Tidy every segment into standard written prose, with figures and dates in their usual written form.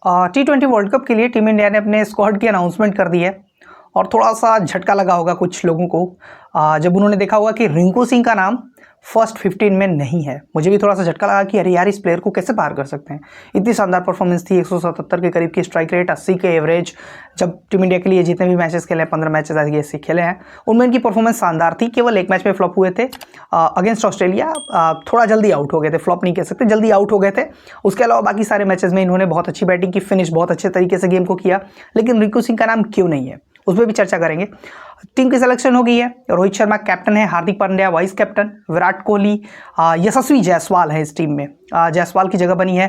T20 world cup के लिए team India ने अपने स्क्वाड की अनाउंसमेंट कर दी है और थोड़ा सा झटका लगा होगा कुछ लोगों को जब उन्होंने देखा होगा कि रिंकू सिंह का नाम फर्स्ट 15 में नहीं है। मुझे भी थोड़ा सा झटका लगा कि अरे यार, इस प्लेयर को कैसे पार कर सकते हैं। इतनी शानदार परफॉर्मेंस थी, 177 के करीब की स्ट्राइक रेट, 80 के एवरेज। जब टीम इंडिया के लिए जितने भी मैचेस खेले हैं, 15 मैचेस आगे ऐसे खेले हैं, उनमें इनकी परफॉर्मेंस शानदार थी। केवल एक मैच में फ्लॉप हुए थे अगेंस्ट ऑस्ट्रेलिया, थोड़ा जल्दी आउट हो गए थे, फ्लॉप नहीं कह सकते, जल्दी आउट हो गए थे। उसके अलावा बाकी सारे मैचेस में इन्होंने बहुत अच्छी बैटिंग की, फिनिश बहुत अच्छे तरीके से गेम को किया। लेकिन रिंकू सिंह का नाम क्यों नहीं है, उस पर भी चर्चा करेंगे। टीम की सिलेक्शन हो गई है। रोहित शर्मा कैप्टन है, हार्दिक पांड्या वाइस कैप्टन, विराट कोहली, यशस्वी जायसवाल है इस टीम में। जायसवाल की जगह बनी है।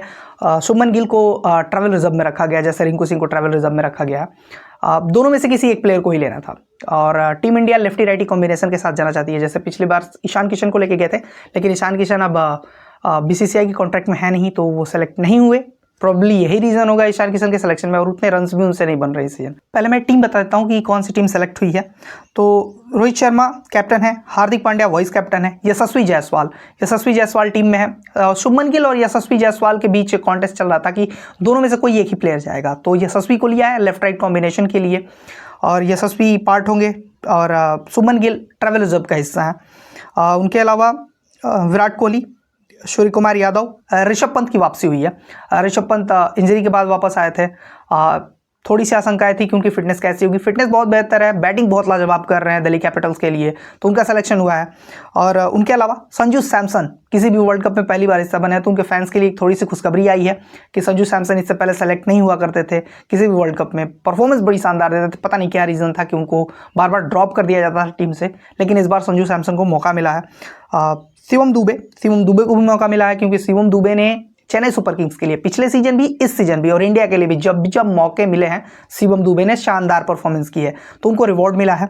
शुभमन गिल को ट्रैवल रिजर्व में रखा गया, जैसे रिंकू सिंह को ट्रैवल रिजर्व में रखा गया। दोनों में से किसी एक प्लेयर को ही लेना था और team India lefty righty combination के साथ जाना चाहती है। जैसे पिछली बार ईशान किशन को लेके गए थे, लेकिन ईशान किशन अब बीसीसीआई की कॉन्ट्रैक्ट में है नहीं, तो वो सेलेक्ट नहीं हुए। प्रॉब्ली यही रीजन होगा ईशान किशन के सिलेक्शन में, और उतने रन्स भी उनसे नहीं बन रहे इस सीजन। पहले मैं टीम बता देता हूँ कि कौन सी टीम सेलेक्ट हुई है। तो रोहित शर्मा कैप्टन है, हार्दिक पांड्या वाइस कैप्टन है, यशस्वी जायसवाल टीम में है। शुभमन गिल और यशस्वी जायसवाल के बीच कॉन्टेस्ट चल रहा था कि दोनों में से कोई एक ही प्लेयर जाएगा, तो यशस्वी को लिया है लेफ्ट राइट कॉम्बिनेशन के लिए, और यशस्वी पार्ट होंगे और शुभमन गिल ट्रैवल रिजर्व का हिस्सा है। उनके अलावा विराट कोहली, सूर्य कुमार यादव, ऋषभ पंत की वापसी हुई है। ऋषभ पंत इंजरी के बाद वापस आए थे। थोड़ी सी आशंकाएं थी कि उनकी फिटनेस कैसी होगी। फिटनेस बहुत बेहतर है, बैटिंग बहुत लाजवाब कर रहे हैं दिल्ली कैपिटल्स के लिए, तो उनका सिलेक्शन हुआ है। और उनके अलावा संजू सैमसन किसी भी वर्ल्ड कप में पहली बार हिस्सा बने हैं, तो उनके फैंस के लिए एक थोड़ी सी खुशखबरी आई है कि संजू सैमसन इससे पहले सेलेक्ट नहीं हुआ करते थे किसी भी वर्ल्ड कप में। परफॉर्मेंस बड़ी शानदार देते थे, पता नहीं क्या रीज़न था कि उनको बार बार ड्रॉप कर दिया जाता था टीम से, लेकिन इस बार संजू सैमसन को मौका मिला है। शिवम दुबे को भी मौका मिला है, क्योंकि शिवम दुबे ने चेन्नई सुपर किंग्स के लिए पिछले सीजन भी, इस सीजन भी, और इंडिया के लिए भी जब मौके मिले हैं, शिवम दुबे ने शानदार परफॉर्मेंस की है, तो उनको रिवॉर्ड मिला है।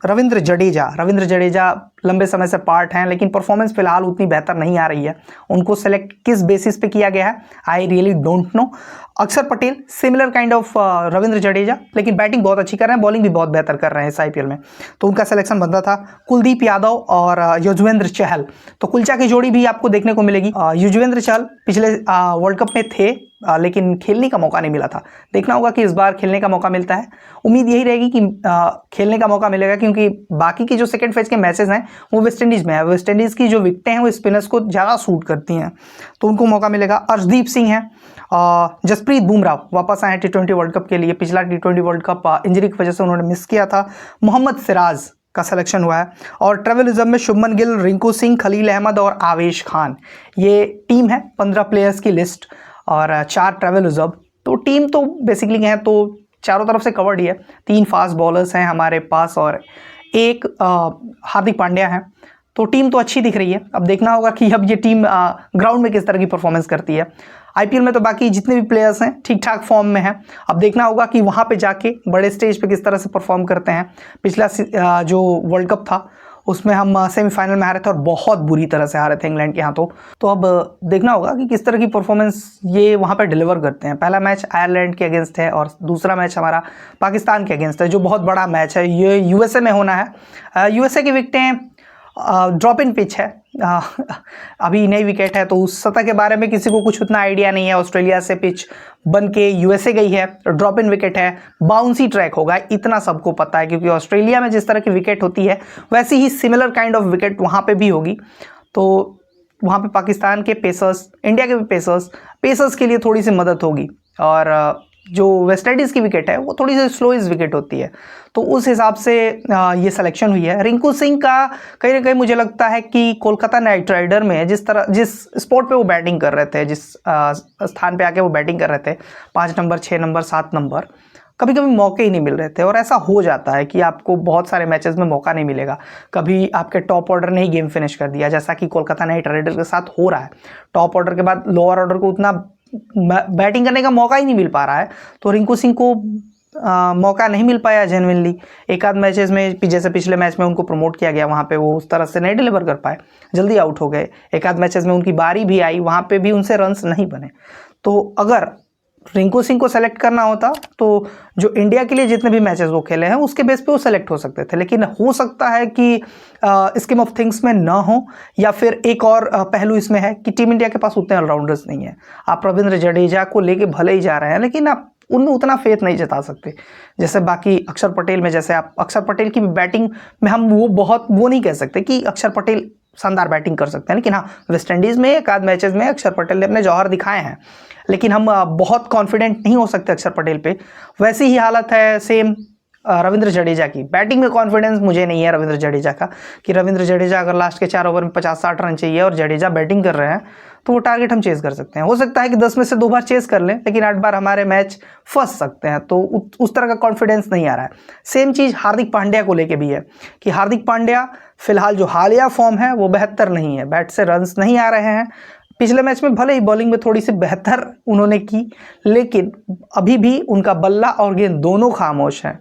रविंद्र जडेजा लंबे समय से पार्ट हैं, लेकिन परफॉर्मेंस फिलहाल उतनी बेहतर नहीं आ रही है। उनको सेलेक्ट किस बेसिस पे किया गया है, I really don't know. Akshar Patel similar kind of Ravindra Jadeja, लेकिन बैटिंग बहुत अच्छी कर रहे हैं, बॉलिंग भी बहुत बेहतर कर रहे हैं इस आईपीएल में, तो उनका सिलेक्शन बनता था। कुलदीप यादव और युजवेंद्र चहल, तो कुलचा की जोड़ी भी आपको देखने को मिलेगी। युजवेंद्र चहल पिछले वर्ल्ड कप में थे, लेकिन खेलने का मौका नहीं मिला था। देखना होगा कि इस बार खेलने का मौका मिलता है। उम्मीद यही रहेगी कि खेलने का मौका मिलेगा, क्योंकि बाकी की जो सेकंड फेज के मैचेस हैं वो वेस्ट इंडीज़ में है। वेस्ट इंडीज़ की जो विकेटें हैं वो स्पिनर्स को ज़्यादा सूट करती हैं, तो उनको मौका मिलेगा। अर्शदीप सिंह है, जसप्रीत बुमराह वापस आए T20 वर्ल्ड कप के लिए। पिछला T20 वर्ल्ड कप इंजरी की वजह से उन्होंने मिस किया था। मोहम्मद सिराज का सिलेक्शन हुआ है, और ट्रैवल रिजर्व में शुभमन गिल, रिंकू सिंह, खलील अहमद और आवेश खान। ये टीम है 15 प्लेयर्स की लिस्ट और 4 ट्रैवल रिजर्व। तो टीम तो बेसिकली है तो चारों तरफ से कवर्ड ही है। 3 फास्ट बॉलर्स हैं हमारे पास और एक हार्दिक पांड्या है, तो टीम तो अच्छी दिख रही है। अब देखना होगा कि अब ये टीम ग्राउंड में किस तरह की परफॉर्मेंस करती है। आईपीएल में तो बाकी जितने भी प्लेयर्स हैं ठीक ठाक फॉर्म में हैं, अब देखना होगा कि वहाँ पे जाके बड़े स्टेज पे किस तरह से परफॉर्म करते हैं। पिछला जो वर्ल्ड कप था उसमें हम सेमीफाइनल में हारे थे और बहुत बुरी तरह से हारे थे इंग्लैंड के हाथों। तो अब देखना होगा कि किस तरह की परफॉर्मेंस ये वहाँ पे डिलीवर करते हैं। पहला मैच आयरलैंड के अगेंस्ट है और दूसरा मैच हमारा पाकिस्तान के अगेंस्ट है, जो बहुत बड़ा मैच है। ये यूएसए में होना है। यूएसए की विकेटें ड्रॉप इन पिच है, अभी नई विकेट है, तो उस सतह के बारे में किसी को कुछ उतना आइडिया नहीं है। ऑस्ट्रेलिया से पिच बन के यूएसए गई है, ड्रॉप इन विकेट है, बाउंसी ट्रैक होगा, इतना सबको पता है, क्योंकि ऑस्ट्रेलिया में जिस तरह की विकेट होती है वैसी ही सिमिलर काइंड ऑफ विकेट वहाँ पे भी होगी। तो वहाँ पे पाकिस्तान के पेसर्स, इंडिया के भी पेसर्स के लिए थोड़ी सी मदद होगी, और जो वेस्ट इंडीज़ की विकेट है वो थोड़ी सी स्लोइस्ट विकेट होती है, तो उस हिसाब से ये सिलेक्शन हुई है। रिंकू सिंह का कहीं ना कहीं मुझे लगता है कि कोलकाता नाइट राइडर में जिस स्पॉट पे वो बैटिंग कर रहे थे, जिस स्थान पे आके वो बैटिंग कर रहे थे, 5 नंबर, 6 नंबर, 7 नंबर, कभी कभी मौके ही नहीं मिल रहे थे। और ऐसा हो जाता है कि आपको बहुत सारे मैचेस में मौका नहीं मिलेगा। कभी आपके टॉप ऑर्डर ने ही गेम फिनिश कर दिया, जैसा कि कोलकाता नाइट राइडर के साथ हो रहा है। टॉप ऑर्डर के बाद लोअर ऑर्डर को उतना बैटिंग करने का मौका ही नहीं मिल पा रहा है, तो रिंकू सिंह को मौका नहीं मिल पाया जेन्युइनली। एक आध मैचेस में, जैसे पिछले मैच में उनको प्रमोट किया गया, वहाँ पे वो उस तरह से नहीं डिलीवर कर पाए, जल्दी आउट हो गए। एक आध मैचेस में उनकी बारी भी आई, वहाँ पे भी उनसे रन्स नहीं बने। तो अगर रिंकू सिंह को सेलेक्ट करना होता तो जो इंडिया के लिए जितने भी मैचेस वो खेले हैं उसके बेस पे वो सेलेक्ट हो सकते थे, लेकिन हो सकता है कि स्कीम ऑफ थिंग्स में ना हो, या फिर एक और पहलू इसमें है कि टीम इंडिया के पास उतने ऑलराउंडर्स नहीं है। आप रविंद्र जडेजा को लेके भले ही जा रहे हैं, लेकिन आप उनमें उतना फेथ नहीं जता सकते जैसे बाकी अक्षर पटेल में। जैसे आप अक्षर पटेल की बैटिंग में हम वो नहीं कह सकते कि अक्षर पटेल शानदार बैटिंग कर सकते हैं, लेकिन हाँ वेस्ट इंडीज़ में एक आध मैचेस में अक्षर पटेल ने अपने जौहर दिखाए हैं, लेकिन हम बहुत कॉन्फिडेंट नहीं हो सकते अक्षर पटेल पे। वैसी ही हालत है सेम रविंद्र जडेजा की। बैटिंग में कॉन्फिडेंस मुझे नहीं है रविंद्र जडेजा का, कि रविंद्र जडेजा अगर लास्ट के 4 ओवर में 50-60 रन चाहिए और जडेजा बैटिंग कर रहे हैं तो वो टारगेट हम चेस कर सकते हैं। हो सकता है कि 10 में से 2 बार चेस कर लें, लेकिन 8 बार हमारे मैच फंस सकते हैं, तो उस तरह का कॉन्फिडेंस नहीं आ रहा है। सेम चीज़ हार्दिक पांड्या को लेके भी है कि हार्दिक पांड्या फिलहाल जो हालिया फॉर्म है वो बेहतर नहीं है, बैट से रन्स नहीं आ रहे हैं। पिछले मैच में भले ही बॉलिंग में थोड़ी सी बेहतर उन्होंने की, लेकिन अभी भी उनका बल्ला और गेंद दोनों खामोश हैं।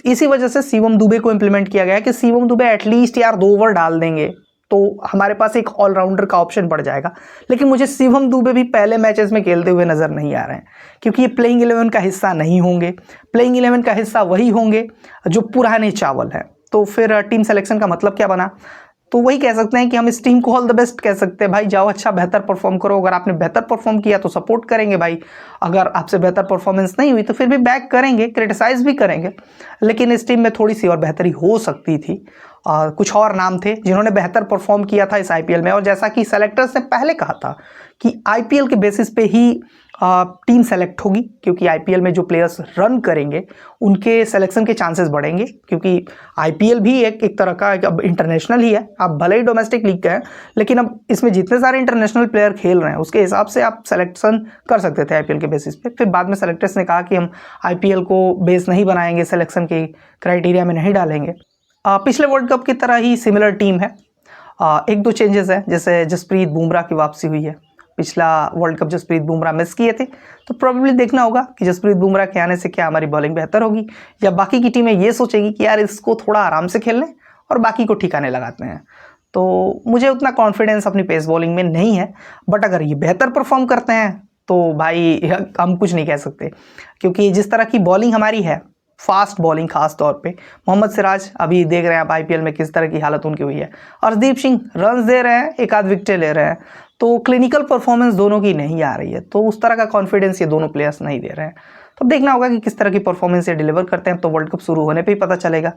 इसी वजह से शिवम दुबे को इंप्लीमेंट किया गया है कि शिवम दुबे एटलीस्ट यार 2 ओवर डाल देंगे तो हमारे पास एक ऑलराउंडर का ऑप्शन बढ़ जाएगा। लेकिन मुझे शिवम दुबे भी पहले मैचेस में खेलते हुए नज़र नहीं आ रहे हैं, क्योंकि ये प्लेइंग 11 का हिस्सा नहीं होंगे। प्लेइंग 11 का हिस्सा वही होंगे जो पुराने चावल हैं। तो फिर टीम सिलेक्शन का मतलब क्या बना? तो वही कह सकते हैं कि हम इस टीम को ऑल द बेस्ट कह सकते हैं, भाई जाओ अच्छा बेहतर परफॉर्म करो। अगर आपने बेहतर परफॉर्म किया तो सपोर्ट करेंगे भाई, अगर आपसे बेहतर परफॉर्मेंस नहीं हुई तो फिर भी बैक करेंगे, क्रिटिसाइज भी करेंगे। लेकिन इस टीम में थोड़ी सी और बेहतरी हो सकती थी। कुछ और नाम थे जिन्होंने बेहतर परफॉर्म किया था इस आईपीएल में, और जैसा कि सेलेक्टर्स ने पहले कहा था कि आईपीएल के बेसिस पे ही टीम सेलेक्ट होगी, क्योंकि आईपीएल में जो प्लेयर्स रन करेंगे उनके सिलेक्शन के चांसेस बढ़ेंगे, क्योंकि आईपीएल भी एक तरह का अब इंटरनेशनल ही है। आप भले ही डोमेस्टिक लीग का है, लेकिन अब इसमें जितने सारे इंटरनेशनल प्लेयर खेल रहे हैं उसके हिसाब से आप सिलेक्शन कर सकते थे आईपीएल के बेसिस पे। फिर बाद में सेलेक्टर्स ने कहा कि हम आईपीएल को बेस नहीं बनाएंगे, सिलेक्शन के क्राइटेरिया में नहीं डालेंगे। पिछले वर्ल्ड कप की तरह ही सिमिलर टीम है। 1-2 चेंजेस हैं, जैसे जसप्रीत बुमराह की वापसी हुई है। पिछला world cup Jasprit Bumrah miss किए थे, तो प्रोबेबली देखना होगा कि जसप्रीत बुमराह के आने से क्या हमारी बॉलिंग बेहतर होगी, या बाकी की टीमें ये सोचेगी कि यार इसको थोड़ा आराम से खेल लें और बाकी को ठिकाने लगाते हैं। तो मुझे उतना कॉन्फिडेंस अपनी पेस बॉलिंग में नहीं है, बट अगर ये बेहतर परफॉर्म करते हैं तो भाई हम कुछ नहीं कह सकते, क्योंकि जिस तरह की बॉलिंग हमारी है, फास्ट बॉलिंग खास तौर पे, मोहम्मद सिराज अभी देख रहे हैं आप आईपीएल में किस तरह की हालत उनकी हुई है, अर्शदीप सिंह रन्स दे रहे हैं, एक आध विकेटें ले रहे हैं, तो क्लिनिकल परफॉर्मेंस दोनों की नहीं आ रही है। तो उस तरह का कॉन्फिडेंस ये दोनों प्लेयर्स नहीं दे रहे हैं। तो देखना होगा कि किस तरह की परफॉर्मेंस ये डिलीवर करते हैं, तो वर्ल्ड कप शुरू होने पे ही पता चलेगा।